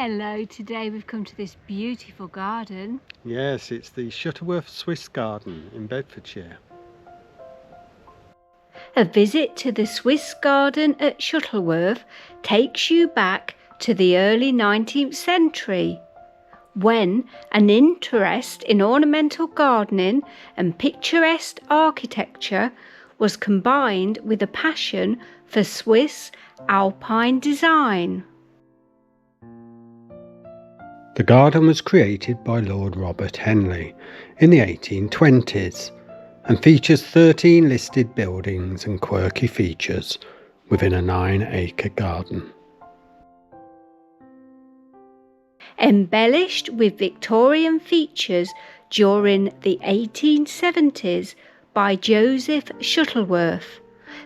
Hello, today we've come to this beautiful garden. Yes, it's the Shuttleworth Swiss garden in Bedfordshire. A visit to the Swiss garden at Shuttleworth takes you back to the early 19th century, when an interest in ornamental gardening and picturesque architecture was combined with a passion for Swiss Alpine design. The garden was created by Lord Robert Henley in the 1820s and features 13 listed buildings and quirky features within a 9-acre garden. Embellished with Victorian features during the 1870s by Joseph Shuttleworth,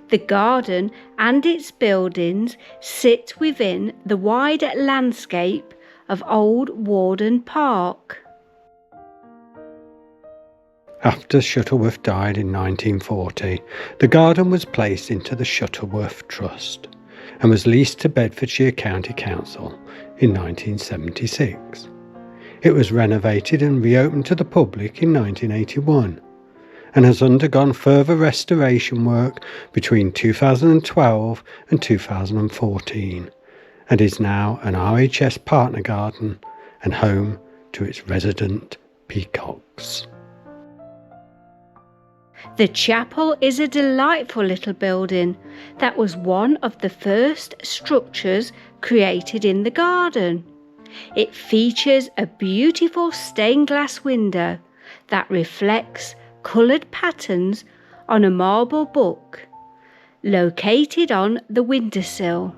the garden and its buildings sit within the wider landscape of Old Warden Park. After Shuttleworth died in 1940, the garden was placed into the Shuttleworth Trust and was leased to Bedfordshire County Council in 1976. It was renovated and reopened to the public in 1981 and has undergone further restoration work between 2012 and 2014 and is now an RHS partner garden and home to its resident peacocks. The chapel is a delightful little building that was one of the first structures created in the garden. It features a beautiful stained glass window that reflects coloured patterns on a marble book located on the windowsill.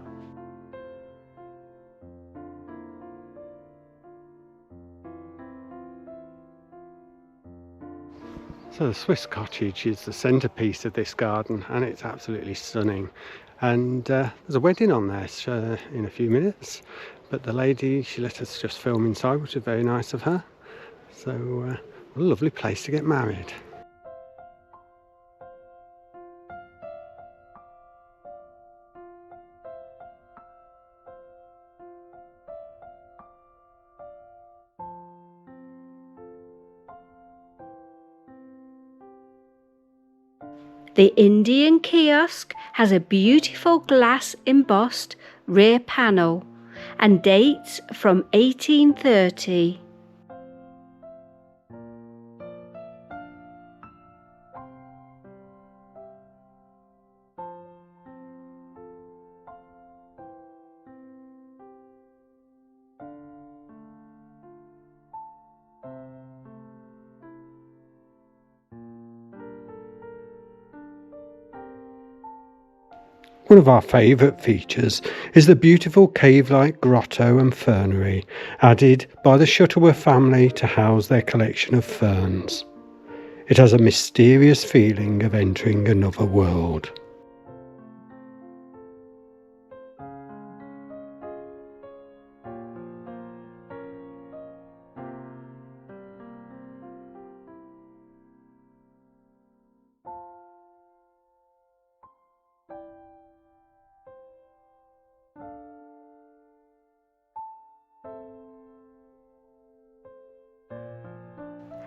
So the Swiss Cottage is the centrepiece of this garden and it's absolutely stunning. And there's a wedding on there in a few minutes, but the lady, she let us just film inside, which is very nice of her. So what a lovely place to get married. The Indian Kiosk has a beautiful glass embossed rear panel and dates from 1830. One of our favourite features is the beautiful cave-like grotto and fernery added by the Shuttleworth family to house their collection of ferns. It has a mysterious feeling of entering another world.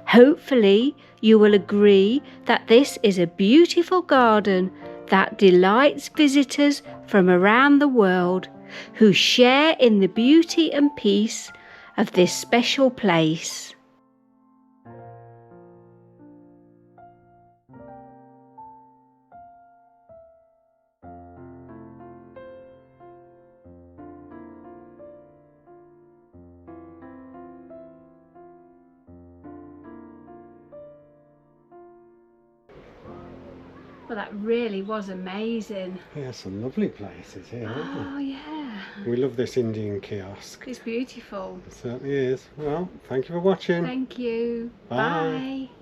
Hopefully, you will agree that this is a beautiful garden that delights visitors from around the world who share in the beauty and peace of this special place. Well, that really was amazing. Yeah, some lovely places here, Oh, yeah. We love this Indian Kiosk. It's beautiful. It certainly is. Well, thank you for watching. Thank you. Bye. Bye.